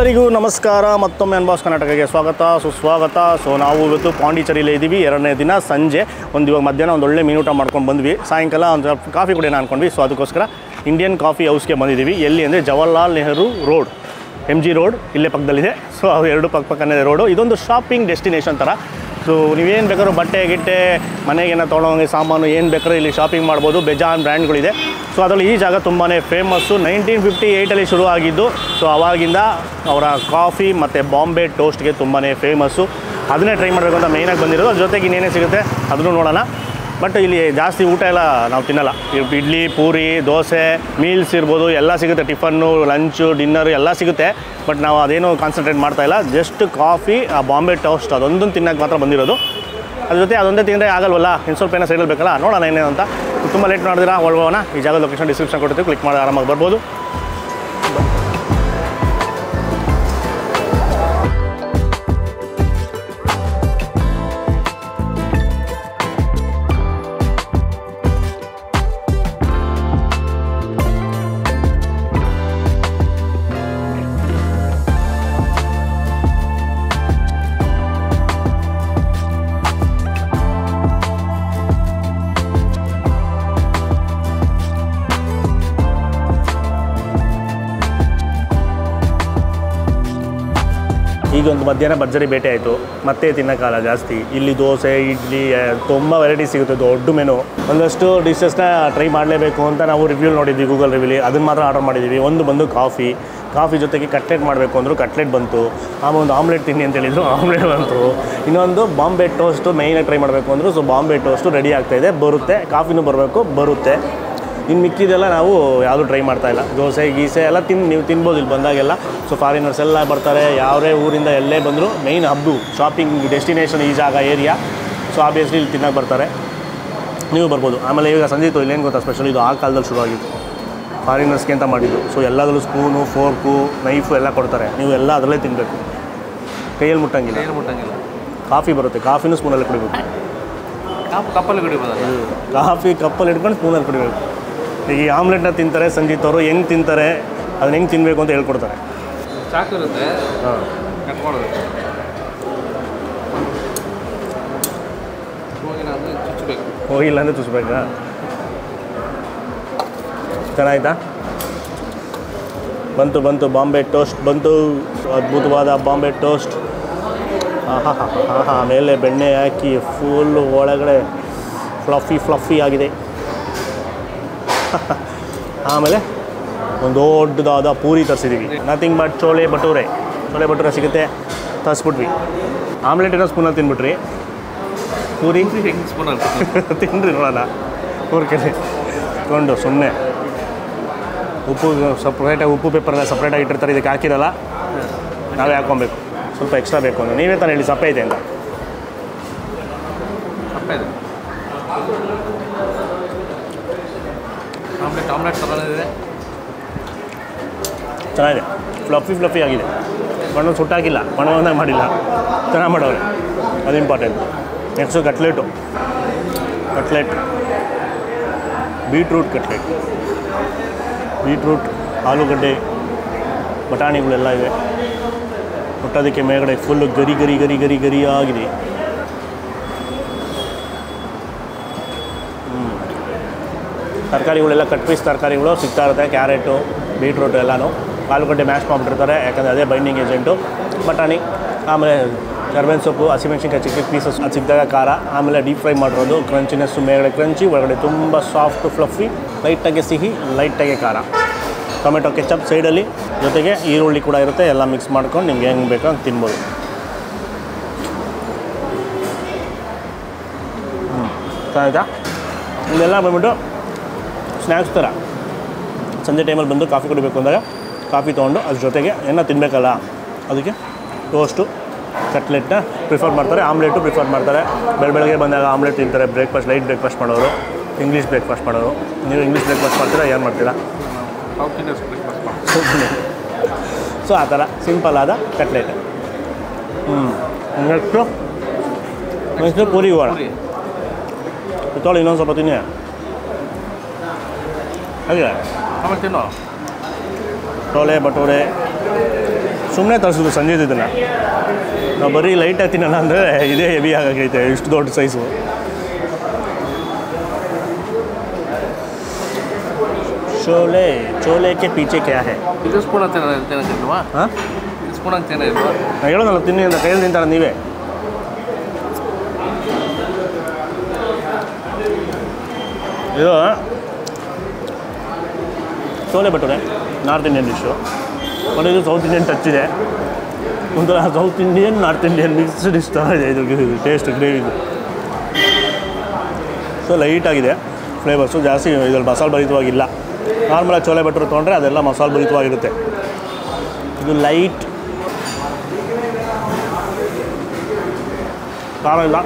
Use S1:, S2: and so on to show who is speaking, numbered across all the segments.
S1: ಎಲ್ಲರಿಗೂ ನಮಸ್ಕಾರ. ಮತ್ತೊಮ್ಮೆ ಅನ್ಬಾಸ್ ಕರ್ನಾಟಕಕ್ಕೆ ಸ್ವಾಗತ ಸುಸ್ವಾಗತ. ಸೊ ನಾವು ಇವತ್ತು ಪಾಂಡಿಚೇರಿಯಲ್ಲೇ ಇದ್ದೀವಿ. ಎರಡನೇ ದಿನ ಸಂಜೆ ಇವಾಗ ಮಧ್ಯಾಹ್ನ ಒಂದು ಒಳ್ಳೆ ಮೀನೂಟ ಮಾಡ್ಕೊಂಡು ಬಂದ್ವಿ. ಸಾಯಂಕಾಲ ಒಂದು ಸ್ವಲ್ಪ ಕಾಫಿ ಕುಡಿಯೋಣ ಅಂದ್ಕೊಂಡ್ವಿ. ಸೊ ಅದಕ್ಕೋಸ್ಕರ ಇಂಡಿಯನ್ ಕಾಫಿ ಹೌಸ್ಗೆ ಬಂದಿದ್ದೀವಿ. ಎಲ್ಲಿ ಅಂದರೆ Jawaharlal Nehru road, MG road ಇಲ್ಲೇ ಪಕ್ಕದಲ್ಲಿದೆ. ಸೊ ಅದು ಎರಡು ಪಕ್ಕನೇ ರೋಡು. ಇದೊಂದು ಶಾಪಿಂಗ್ ಡೆಸ್ಟಿನೇಷನ್ ಥರ. ಸೊ ನೀವೇನು ಬೇಕಾದ್ರೂ ಬಟ್ಟೆ ಗಿಟ್ಟೆ ಮನೆಗೇನೋ ತೊಗೊಳೋಂಗೆ ಸಾಮಾನು ಏನು ಬೇಕಾದ್ರೂ ಇಲ್ಲಿ ಶಾಪಿಂಗ್ ಮಾಡ್ಬೋದು. ಬೇಜಾನ್ ಬ್ರ್ಯಾಂಡ್ಗಳಿದೆ. ಸೊ ಅದರಲ್ಲಿ ಈ ಜಾಗ ತುಂಬಾ ಫೇಮಸ್ಸು. 1958 ಶುರು ಆಗಿದ್ದು. ಸೊ ಆವಾಗಿಂದ ಅವರ ಕಾಫಿ ಮತ್ತು ಬಾಂಬೆ ಟೋಸ್ಟ್ಗೆ ತುಂಬಾ ಫೇಮಸ್ಸು. ಅದನ್ನೇ ಟ್ರೈ ಮಾಡಬೇಕು ಅಂತ ಮೇಯ್ನಾಗಿ ಬಂದಿರೋದು. ಅದ್ರ ಜೊತೆಗೆ ಇನ್ನೇನೇ ಸಿಗುತ್ತೆ ಅದನ್ನು ನೋಡೋಣ. ಬಟ್ ಇಲ್ಲಿ ಜಾಸ್ತಿ ಊಟ ಎಲ್ಲ ನಾವು ತಿನ್ನಲ್ಲ. ಇಡ್ಲಿ, ಪೂರಿ, ದೋಸೆ, ಮೀಲ್ಸ್ ಇರ್ಬೋದು, ಎಲ್ಲ ಸಿಗುತ್ತೆ. ಟಿಫನ್ನು, ಲಂಚು, ಡಿನ್ನರು ಎಲ್ಲ ಸಿಗುತ್ತೆ. ಬಟ್ ನಾವು ಅದೇನು ಕಾನ್ಸಂಟ್ರೇಟ್ ಮಾಡ್ತಾಯಿಲ್ಲ. ಜಸ್ಟ್ ಕಾಫಿ, ಆ ಬಾಂಬೆ ಟೋಸ್ಟ್ ಅದೊಂದನ್ನು ತಿನ್ನೋಕ್ಕೆ ಮಾತ್ರ ಬಂದಿರೋದು. ಅದ್ರ ಜೊತೆ ಅದೊಂದೇ ತಿಂದರೆ ಆಗಲ್ವಲ್ಲ, ಇನ್ನು ಸ್ವಲ್ಪ ಏನೋ ಸೈಡಲ್ಲಿ ಬೇಕಲ್ಲ, ನೋಡೋಣ ಏನೇನು ಅಂತ. ತುಂಬ ಲೇಟ್ ಮಾಡಿದಿರಾ ಒಳಗೋಣ. ಈ ಜಾಗ ಲೊಕೇಶನ್ ಡಿಸ್ಕ್ರಿಪ್ಷನ್ ಕೊಡ್ತೀವಿ, ಕ್ಲಿಕ್ ಮಾಡಿ ಆರಾಮಾಗಿ ಬರ್ಬೋದು. ಈಗ ಒಂದು ಮಧ್ಯಾಹ್ನ ಭರ್ಜರಿ ಬೇಟೆ ಆಯಿತು. ಮತ್ತೆ ತಿನ್ನೋಕ್ಕಾಗಲ್ಲ ಜಾಸ್ತಿ. ಇಲ್ಲಿ ದೋಸೆ, ಇಡ್ಲಿ ತುಂಬ ವೆರೈಟಿ ಸಿಗುತ್ತೆ. ದೊಡ್ಡ ಮೆನು. ಒಂದಷ್ಟು ಡಿಶಸ್ನ ಟ್ರೈ ಮಾಡಲೇಬೇಕು ಅಂತ ನಾವು ರಿವ್ಯೂ ನೋಡಿದ್ವಿ ಗೂಗಲ್ ರಿವ್ಯೂಲಿ. ಅದನ್ನು ಮಾತ್ರ ಆರ್ಡರ್ ಮಾಡಿದ್ದೀವಿ. ಒಂದು ಬಂದು ಕಾಫಿ ಜೊತೆಗೆ ಕಟ್ಲೆಟ್ ಮಾಡಬೇಕು ಅಂದರು, ಕಟ್ಲೆಟ್ ಬಂತು. ಆಮೇಲೆ ಒಂದು ಆಮ್ಲೆಟ್ ತಿನ್ನಿ ಅಂತ ಹೇಳಿದರು, ಆಮ್ಲೆಟ್ ಬಂತು. ಇನ್ನೊಂದು ಬಾಂಬೆ ಟೋಸ್ಟು ಮೇಯ್ನಾಗಿ ಟ್ರೈ ಮಾಡಬೇಕು ಅಂದರು. ಸೊ ಬಾಂಬೆ ಟೋಸ್ಟು ರೆಡಿ ಆಗ್ತಾಯಿದೆ, ಬರುತ್ತೆ. ಕಾಫಿನೂ ಬರಬೇಕು, ಬರುತ್ತೆ. ಇನ್ನು ಮಿಕ್ಕಿದೆಲ್ಲ ನಾವು ಯಾವುದೂ ಟ್ರೈ ಮಾಡ್ತಾಯಿಲ್ಲ. ದೋಸೆ ಗೀಸೆ ಎಲ್ಲ ನೀವು ತಿನ್ಬೋದು ಇಲ್ಲಿ ಬಂದಾಗೆಲ್ಲ. ಸೊ ಫಾರಿನರ್ಸ್ ಎಲ್ಲ ಬರ್ತಾರೆ, ಯಾವುದೇ ಊರಿಂದ ಎಲ್ಲೇ ಬಂದರೂ. ಮೇಯ್ನ್ ಹಬ್ಬು ಶಾಪಿಂಗ್ ಡೆಸ್ಟಿನೇಷನ್ ಈ ಜಾಗ ಏರಿಯಾ. ಸೊ ಆಬ್ವಿಯಸ್ಲಿ ಇಲ್ಲಿ ತಿನ್ನೋಕೆ ಬರ್ತಾರೆ, ನೀವು ಬರ್ಬೋದು. ಆಮೇಲೆ ಈಗ ಸಂಜೀತು ಇಲ್ಲೇನು ಗೊತ್ತಾ ಸ್ಪೆಷಲ್, ಇದು ಆ ಕಾಲದಲ್ಲಿ ಶುರುವಾಗಿತ್ತು, ಫಾರಿನರ್ಸ್ಗೆ ಅಂತ ಮಾಡಿದ್ದು. ಸೊ ಎಲ್ಲದರಲ್ಲೂ ಸ್ಪೂನು, ಫೋರ್ಕು, ನೈಫು ಎಲ್ಲ ಕೊಡ್ತಾರೆ. ನೀವು ಎಲ್ಲ ಅದರಲ್ಲೇ ತಿನ್ನಬೇಕು, ಕೈಯಲ್ಲಿ ಮುಟ್ಟಂಗಿಲ್ಲ. ಕಾಫಿ ಬರುತ್ತೆ, ಕಾಫಿನೂ ಸ್ಪೂನಲ್ಲಿ ಕುಡಿಬೇಕು.
S2: ಕಪ್ಪಲ್ಲಿ ಕುಡಿಬೋದು.
S1: ಕಾಫಿ ಕಪ್ಪಲ್ಲಿ ಇಟ್ಕೊಂಡು ಸ್ಪೂನಲ್ಲಿ ಕುಡಿಬೇಕು. ಈಗ ಈ ಆಮ್ಲೆಟ್ನ ತಿಂತಾರೆ ಸಂಜೀತ್ ಅವರು. ಹೆಂಗೆ ತಿಂತಾರೆ, ಅದನ್ನ ಹೆಂಗೆ ತಿನ್ನಬೇಕು ಅಂತ ಹೇಳ್ಕೊಡ್ತಾರೆ.
S2: ಚಾಕು ಇರುತ್ತೆ, ಕಟ್ಕೊಳ್ಳೋದು.
S1: ಹೋಗಿಲ್ಲ ಅಂದರೆ ಚುಚ್ಚಬೇಕಾ? ಚೆನ್ನಾಯ್ತಾ? ಬಂತು ಬಾಂಬೆ ಟೋಸ್ಟ್ ಬಂತು. ಅದ್ಭುತವಾದ ಬಾಂಬೆ ಟೋಸ್ಟ್. ಮೇಲೆ ಬೆಣ್ಣೆ ಹಾಕಿ ಫುಲ್ಲು ಒಳಗಡೆ ಫ್ಲಫಿ ಆಗಿದೆ. ಆಮೇಲೆ ಒಂದು ದೊಡ್ಡದಾದ ಪೂರಿ ತರಿಸಿದ್ದೀವಿ. ನಥಿಂಗ್ ಬಟ್ ಚೋಲೆ ಭಟೂರೆ ಸಿಗುತ್ತೆ, ತರಿಸ್ಬಿಟ್ವಿ. ಆಮ್ಲೆಟ್ ಏನೋ ಸ್ಪೂನಲ್ಲಿ ತಿನ್ಬಿಟ್ರಿ, ಪೂರಿ
S2: ಸ್ಪೂನಲ್ಲಿ
S1: ತಿನ್ನಿರಿ ನೋಡೋಣ. ಊರ್ಕೆಲ್ಲಿ ತೊಗೊಂಡು ಸುಮ್ಮನೆ ಉಪ್ಪು ಸಪ್ರೇಟಾಗಿ ಉಪ್ಪು ಪೇಪರೆಲ್ಲ ಸಪ್ರೇಟಾಗಿ ಇಟ್ಟಿರ್ತಾರೆ. ಇದಕ್ಕೆ ಹಾಕಿರಲ್ಲ, ನಾವೇ ಹಾಕ್ಕೊಬೇಕು. ಸ್ವಲ್ಪ ಎಕ್ಸ್ಟ್ರಾ ಬೇಕು ಅಂದರೆ ನೀವೇ ತಾನು ಹೇಳಿ ಸಪ್ಪೆ ಇದೆ ಅಂತ.
S2: ಆಮ್ಲೆಟ್ ತಗೊಂಡಿದೆ,
S1: ಚೆನ್ನಾಗಿದೆ. ಫ್ಲಫಿ ಆಗಿದೆ. ಬಣ್ಣ ಸುಟ್ಟಾಕಿಲ್ಲ, ಬಣ್ಣವಂದಾಗ ಮಾಡಿಲ್ಲ, ಚೆನ್ನಾಗಿ ಮಾಡೋರು. ಅದು important. Next cutlet, beetroot cutlet. Beetroot, ಆಲೂಗಡ್ಡೆ, ಬಟಾಣಿಗಳೆಲ್ಲ ಇದೆ. ಮುಟ್ಟೋದಕ್ಕೆ ಮೇಲ್ಗಡೆ ಫುಲ್ಲು ಗರಿ ಆಗಿದೆ. ತರಕಾರಿಗಳೆಲ್ಲ ಕಟ್ ಪೀಸ್ ತರಕಾರಿಗಳು ಸಿಗ್ತಾ ಇರುತ್ತೆ. ಕ್ಯಾರೆಟು, ಬೀಟ್ರೂಟು ಎಲ್ಲನೂ. ಆಲೂಗಡ್ಡೆ ಮ್ಯಾಶ್ ಮಾಡಿಬಿಟ್ಟಿರ್ತಾರೆ, ಯಾಕಂದರೆ ಅದೇ ಬೈಂಡಿಂಗ್ ಏಜೆಂಟು. ಬಟಾಣಿ, ಆಮೇಲೆ ಕರ್ಬೇವಿನ ಸೊಪ್ಪು, ಹಸಿಮೆಣ್ಸಿನ್ಕಾಯಿ ಚಿಕ್ಕ ಪೀಸಸ್, ಅದು ಸಿಕ್ಕಿದಾಗ ಖಾರ. ಆಮೇಲೆ ಡೀಪ್ ಫ್ರೈ ಮಾಡಿರೋದು, ಕ್ರಂಚಿನೆಸ್ಸು, ಮೇಲ್ಗಡೆ ಕ್ರಂಚಿ, ಒಳಗಡೆ ತುಂಬ ಸಾಫ್ಟು ಫ್ಲಫಿ, ಲೈಟಾಗಿ ಸಿಹಿ, ಲೈಟಾಗಿ ಖಾರ. ಟೊಮೆಟೊ ಕೆಚಪ್ ಸೈಡಲ್ಲಿ, ಜೊತೆಗೆ ಈರುಳ್ಳಿ ಕೂಡ ಇರುತ್ತೆ. ಎಲ್ಲ ಮಿಕ್ಸ್ ಮಾಡ್ಕೊಂಡು ನಿಮ್ಗೆ ಹೆಂಗೆ ಬೇಕೋ ಹಂಗೆ ತಿನ್ಬೋದು. ಚೆನ್ನಾಯ್ತಾ? ಇದೆಲ್ಲ ಬಂದ್ಬಿಟ್ಟು ಸ್ನ್ಯಾಕ್ಸ್ ಥರ. ಸಂಜೆ ಟೈಮಲ್ಲಿ ಬಂದು ಕಾಫಿ ಕುಡಿಬೇಕು ಅಂದಾಗ ಕಾಫಿ ತೊಗೊಂಡು ಅದ್ರ ಜೊತೆಗೆ ಏನೋ ತಿನ್ನಬೇಕಲ್ಲ, ಅದಕ್ಕೆ ಟೋಸ್ಟು, ಕಟ್ಲೆಟ್ನ ಪ್ರಿಫರ್ ಮಾಡ್ತಾರೆ. ಆಮ್ಲೆಟು ಪ್ರಿಫರ್ ಮಾಡ್ತಾರೆ. ಬೆಳಗ್ಗೆ ಬಂದಾಗ ಆಮ್ಲೆಟ್ ತಿಂತಾರೆ. ಲೈಟ್ ಬ್ರೇಕ್ಫಾಸ್ಟ್ ಮಾಡೋರು, ಇಂಗ್ಲೀಷ್ ಬ್ರೇಕ್ಫಾಸ್ಟ್ ಮಾಡೋರು. ನೀವು ಇಂಗ್ಲೀಷ್ ಬ್ರೇಕ್ಫಾಸ್ಟ್ ಮಾಡ್ತೀರಾ, ಏನು ಮಾಡ್ತೀರಾ? ಸೊ ಆ ಥರ ಸಿಂಪಲ್ ಆದ ಕಟ್ಲೆಟ್. ನೆಕ್ಸ್ಟು ಪೂರಿ ಹೋಗೋಣ. ತೊಗೊಳ್ಳಿ, ಇನ್ನೊಂದು ಸ್ವಲ್ಪ ತಿನ್ನಿ. ಹಾಗೆ
S2: ಆಮೇಲೆ ತಿನ್ನೋ
S1: छोले भटूरे ಸುಮ್ಮನೆ ತರಿಸಿದ್ರು ಸಂಜೆದು ಇದನ್ನು. ನಾವು ಬರೀ ಲೈಟಾಗಿ ತಿನ್ನೋಣ ಅಂದರೆ ಇದೇ ಹೆವಿ ಆಗೈತೆ, ಇಷ್ಟು ದೊಡ್ಡ ಸೈಜು. ಚೋಲೆ ಚೋಲೆಕ್ಕೆ ಪೀಚೆ ಕ್ಯಾ ಹೇ?
S2: ಇದು ಸ್ಪೂನ್ ಅಂತ ತಿನ್ನೋದಿಲ್ವಾ?
S1: ಹಾಂ,
S2: ಸ್ಪೂನ್ ಅಂತ ತಿನ್ನೋದಿಲ್ವಾ?
S1: ನಾನು ಹೇಳೋದಲ್ಲ ತಿನ್ನಿ ಅಂತ, ಕೈಯಲ್ಲಿ ತಿಂತಾರೆ ನೀವೇ. ಇದು chole bhature north Indian dish. ಮತ್ತು ಇದು ಸೌತ್ ಇಂಡಿಯನ್ ಟಚ್ ಇದೆ, ಒಂಥರ south Indian north Indian mixed dish ಥರ ಇದೆ ಇದು ಟೇಸ್ಟ್ ಗ್ರೇವಿದು. ಸೊ ಲೈಟಾಗಿದೆ ಫ್ಲೇವರ್ಸು, ಜಾಸ್ತಿ ಇದ್ರಲ್ಲಿ ಮಸಾಲೆ ಭರಿತವಾಗಿಲ್ಲ. ನಾರ್ಮಲಾಗಿ ಚೋಲೆ ಭಟೂರೆ ತೊಗೊಂಡ್ರೆ ಅದೆಲ್ಲ ಮಸಾಲೆ ಭರಿತವಾಗಿರುತ್ತೆ. ಇದು ಲೈಟ್ ಖಾರ ಇಲ್ಲ,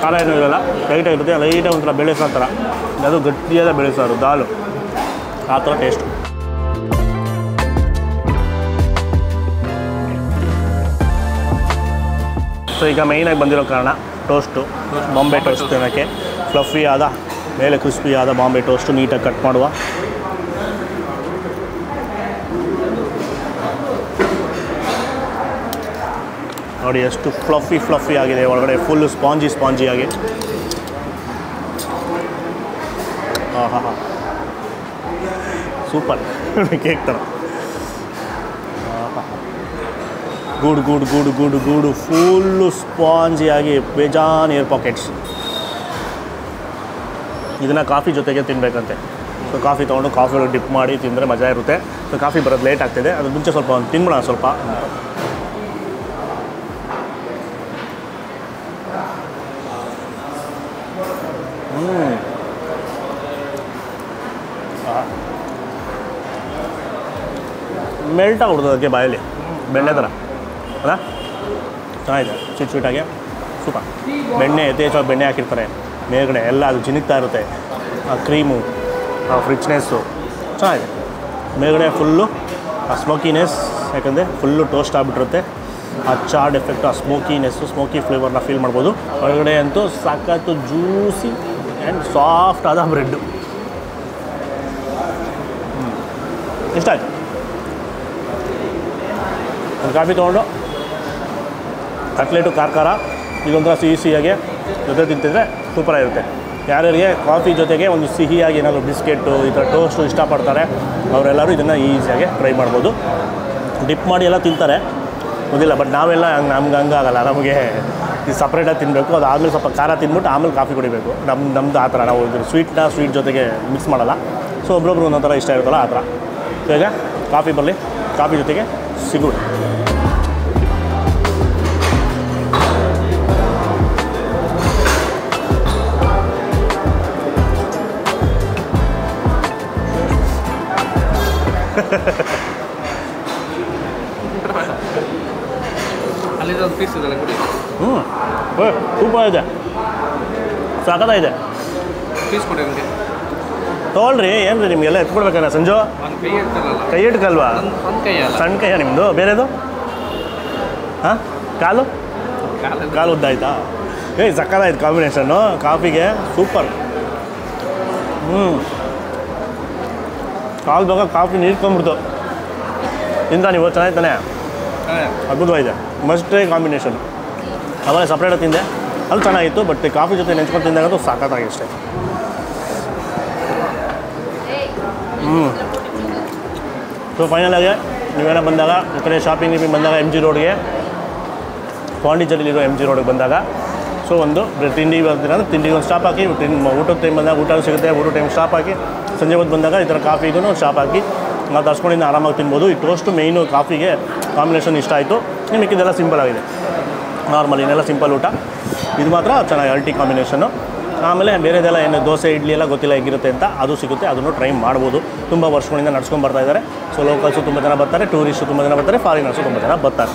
S1: ಖಾರ ಏನೂ ಇರೋಲ್ಲ, ಲೈಟಾಗಿರುತ್ತೆ. ಲೈಟಾಗಿ ಒಂಥರ ಬೇಳೆ ಸಾರು ಥರ, ಅದು ಗಟ್ಟಿಯಾದ ಬೇಳೆ ಸಾರು ದಾಲು ಆ ಥರ ಟೇಸ್ಟು. ಸೊ ಈಗ ಮೈನಾಗಿ ಬಂದಿರೋ ಕಾರಣ ಟೋಸ್ಟು, ಬಾಂಬೆ ಟೋಸ್ಟ್ ತಿನ್ನೋಕ್ಕೆ. ಫ್ಲಫಿ ಆದ ಮೇಲೆ ಕ್ರಿಸ್ಪಿ ಆದ ಬಾಂಬೆ ಟೋಸ್ಟು ನೀಟಾಗಿ ಕಟ್ ಮಾಡುವ. ನೋಡಿ ಎಷ್ಟು ಫ್ಲಫಿ ಆಗಿದೆ, ಒಳಗಡೆ ಫುಲ್ಲು ಸ್ಪಾಂಜಿ ಆಗಿ. ಹಾಂ ಹಾಂ ಹಾಂ, ಸೂಪರ್ ಕೇಕ್ ಥರ. ಗೂಡು ಫುಲ್ಲು ಸ್ಪಾಂಜಿಯಾಗಿ ಬೇಜಾನ್ ಏರ್ ಪಾಕೆಟ್ಸ್. ಇದನ್ನು ಕಾಫಿ ಜೊತೆಗೆ ತಿನ್ನಬೇಕಂತೆ. ಸೊ ಕಾಫಿ ತೊಗೊಂಡು ಕಾಫಿ ಒಳಗೆ ಡಿಪ್ ಮಾಡಿ ತಿಂದರೆ ಮಜಾ ಇರುತ್ತೆ. ಸೊ ಕಾಫಿ ಬರೋದು ಲೇಟ್ ಆಗ್ತಿದೆ, ಅದ್ರ ಮುಂಚೆ ಸ್ವಲ್ಪ ಒಂದು ತಿನ್ಬಿಡೋಣ ಸ್ವಲ್ಪ. ಮೆಲ್ಟ್ ಆಗ್ಬಿಡ್ತದೆ ಅದಕ್ಕೆ ಬಾಯಲ್ಲಿ, ಬೆಣ್ಣೆ ಥರ ಅಲ್ಲ, ಚೆನ್ನಾಗಿದೆ. ಸ್ವೀಟಾಗಿ ಸೂಪರ್. ಬೆಣ್ಣೆ ಯಥೇಚ್ಛವಾಗಿ ಬೆಣ್ಣೆ ಹಾಕಿರ್ತಾರೆ ಮೇಲ್ಗಡೆ ಎಲ್ಲ, ಅದು ಜಿನುಗ್ತಾ ಇರುತ್ತೆ. ಆ ಕ್ರೀಮು, ಆ ಫ್ರಿಚ್ನೆಸ್ಸು ಚೆನ್ನಾಗಿದೆ. ಮೇಲ್ಗಡೆ ಫುಲ್ಲು ಆ ಸ್ಮೋಕಿನೆಸ್, ಯಾಕಂದರೆ ಫುಲ್ಲು ಟೋಸ್ಟ್ ಆಗಿಬಿಟ್ಟಿರುತ್ತೆ. ಆ ಚಾರ್ಡ್ ಎಫೆಕ್ಟು, ಆ ಸ್ಮೋಕಿನೆಸ್ಸು, ಸ್ಮೋಕಿ ಫ್ಲೇವರ್ನ ಫೀಲ್ ಮಾಡ್ಬೋದು. ಹೊರಗಡೆ ಅಂತೂ ಸಖತ್ತು ಜ್ಯೂಸಿ ಆ್ಯಂಡ್ ಸಾಫ್ಟ್ ಆದ ಬ್ರೆಡ್ಡು. ಇಷ್ಟ ಆಯಿತು. ಒಂದು ಕಾಫಿ ತೊಗೊಂಡು ಕಟ್ಲೆಟು ಖಾರ ಇದೊಂಥರ ಸಿಹಿಯಾಗಿ ಜೊತೆ ತಿಂತಿದ್ರೆ ಸೂಪರಾಗಿರುತ್ತೆ. ಯಾರ್ಯಾರಿಗೆ ಕಾಫಿ ಜೊತೆಗೆ ಒಂದು ಸಿಹಿಯಾಗಿ ಏನಾದರೂ ಬಿಸ್ಕೆಟು ಈ ಥರ ಟೋಸ್ಟು ಇಷ್ಟಪಡ್ತಾರೆ ಅವರೆಲ್ಲರೂ ಇದನ್ನು ಈಸಿಯಾಗಿ ಟ್ರೈ ಮಾಡ್ಬೋದು. ಡಿಪ್ ಮಾಡಿ ಎಲ್ಲ ತಿಂತಾರೆ ಗೊತ್ತಿಲ್ಲ, ಬಟ್ ನಾವೆಲ್ಲ ನಮ್ಗೆ ಹಂಗಾಗಲ್ಲ. ನಮಗೆ ಇದು ಸಪ್ರೇಟಾಗಿ ತಿನ್ನಬೇಕು, ಅದಾದಮೇಲೆ ಸ್ವಲ್ಪ ಖಾರ ತಿಂದ್ಬಿಟ್ಟು ಆಮೇಲೆ ಕಾಫಿ ಕುಡಿಬೇಕು. ನಮ್ಮದು ಆ ಥರ, ನಾವು ಸ್ವೀಟ್ ಜೊತೆಗೆ ಮಿಕ್ಸ್ ಮಾಡಲ್ಲ. ಸೊ ಒಬ್ರೊಬ್ರು ಒಂದೊಂದು ಥರ ಇಷ್ಟ ಇರುತ್ತಲ್ಲ ಆ ಥರ. ಸೊ ಈಗ ಕಾಫಿ ಬರಲಿ, ಕಾಫಿ ಜೊತೆಗೆ ಸಿಗೋಣ.
S2: ಅಲ್ಲಿದೊಂದು ಪೀಸ್ ಇದೆಲ್ಲ ಕೊಡಿ.
S1: ಸೂಪರ್ ಇದೆ, ಸಖತ್ತಾಗಿದೆ.
S2: ಪೀಸ್ ಕೊಡಿ ನನಗೆ.
S1: ತೊಗೊಳ್ರಿ, ಏನು ರೀ ನಿಮಗೆಲ್ಲ ಎತ್ಕೊಡ್ಬೇಕಲ್ಲ ಸಂಜು?
S2: ಒಂದು ಕೈ ಇರ್ತಲ್ಲ,
S1: ಕೈ ಇಟ್ಕಲ್ವಾ?
S2: ಒಂದು ಕೈ ಅಲ್ಲ,
S1: ಸಣ್ಣ ಕೈಯ ನಿಮ್ಮದು? ಬೇರೆದು? ಹಾಂ, ಕಾಲು ಉದ್ದಾಯ್ತಾ? ಸಖತ್ತಾಯ್ತು ಕಾಂಬಿನೇಷನ್ನು ಕಾಫಿಗೆ, ಸೂಪರ್. ಕಾಲು ಭಾಗ ಕಾಫಿ ನೀರ್ಕೊಂಡ್ಬಿಡ್ತು ತಿಂದ ನೀವು, ಚೆನ್ನಾಯ್ತಾನೆ, ಅದ್ಭುತವಾಗಿದೆ. Must try combination. ಆಮೇಲೆ ಸಪ್ರೇಟಾಗಿ ತಿಂದೆ, ಅದು ಚೆನ್ನಾಗಿತ್ತು. ಬಟ್ ಕಾಫಿ ಜೊತೆ ನೆಂಚ್ಕೊಂಡು ತಿಂದಾಗಂತೂ ಸಾಕಾಗಿ ಅಷ್ಟೇ. ಸೊ ಫೈನಲಾಗಿ ನೀವೇನೋ ಬಂದಾಗ ಈ ಕಡೆ ಶಾಪಿಂಗ್ ಬಂದಾಗ MG ರೋಡ್ಗೆ, ಪಾಂಡಿಚೇರಿಲಿರೋ MG ರೋಡ್ಗೆ ಬಂದಾಗ ಸೊ ಒಂದು ತಿಂಡಿ ಬರ್ತೀನಿ ಅಂದರೆ ತಿಂಡಿಗೆ ಒಂದು ಸ್ಟಾಪ್ ಹಾಕಿ, ಊಟದ ಟೈಮ್ ಬಂದಾಗ ಊಟ ಸಿಗುತ್ತೆ, ಊಟ ಟೈಮ್ ಸ್ಟಾಪ್ ಹಾಕಿ, ಸಂಜೆ ಹೊತ್ತು ಬಂದಾಗ ಈ ಥರ ಕಾಫಿಗೂ ಸ್ಟಾಪ್ ಹಾಕಿ ನಾವು ತರ್ಸ್ಕೊಂಡಿಂದ ಆರಾಮಾಗಿ ತಿನ್ಬೋದು. ಈ ಟೋಸ್ಟು ಮೇಯ್ನು ಕಾಫಿಗೆ ಕಾಂಬಿನೇಷನ್ ಇಷ್ಟ ಆಯಿತು. ನಿಮಗೆ ಇದೆಲ್ಲ ಸಿಂಪಲ್ ಆಗಿದೆ, ನಾರ್ಮಲ್ ಇನ್ನೆಲ್ಲ ಸಿಂಪಲ್ ಊಟ. ಇದು ಮಾತ್ರ ಚೆನ್ನಾಗಿ ಅಲ್ಟಿ ಕಾಂಬಿನೇಷನ್ನು. ಆಮೇಲೆ ಬೇರೆದೆಲ್ಲ ಏನು ದೋಸೆ ಇಡ್ಲಿ ಎಲ್ಲ ಗೊತ್ತಿಲ್ಲ ಹೇಗಿರುತ್ತೆ ಅಂತ, ಅದು ಸಿಗುತ್ತೆ, ಅದನ್ನು ಟ್ರೈ ಮಾಡ್ಬೋದು. ತುಂಬ ವರ್ಷಗಳಿಂದ ನಡ್ಸ್ಕೊಂಡು ಬರ್ತಾ ಇದ್ದಾರೆ. ಸೊ ಲೋಕಲ್ಸು ತುಂಬ ಜನ ಬರ್ತಾರೆ, ಟೂರಿಸ್ಟು ತುಂಬ ಜನ ಬರ್ತಾರೆ, ಫಾರಿನರ್ಸು ತುಂಬ ಜನ ಬರ್ತಾರೆ.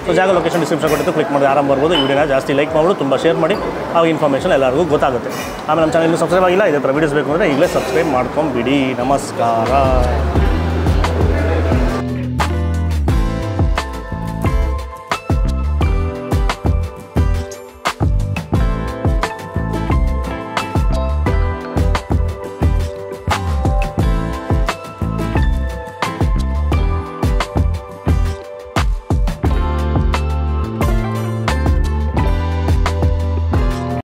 S1: ಸೊ ಜಾಗ ಲೊಕೇಶನ್ ಡಿಸ್ಕ್ರಿಪ್ಷನ್ ಕೊಟ್ಟಿದ್ದು ಕ್ಲಿಕ್ ಮಾಡಿ ಆರಾಮ ಬರ್ಬೋದು. ಈ ವಿಡಿಯೋನ ಜಾಸ್ತಿ ಲೈಕ್ ಮಾಡ್ಬೋದು, ತುಂಬ ಶೇರ್ ಮಾಡಿ, ಆವಾಗ ಇನ್ಫಾರ್ಮೇಷನ್ ಎಲ್ಲರಿಗೂ ಗೊತ್ತಾಗುತ್ತೆ. ಆಮೇಲೆ ನಮ್ಮ ಚಾನಲ್ ಸಬ್ಸ್ಕ್ರೈಬ್ ಆಗಿಲ್ಲ, ಇದೇ ಥರ ವೀಡಿಯೋಸ್ ಬೇಕು ಅಂದರೆ ಈಗಲೇ ಸಬ್ಸ್ಕ್ರೈಬ್ ಮಾಡ್ಕೊಂಬಿಡಿ. ನಮಸ್ಕಾರ.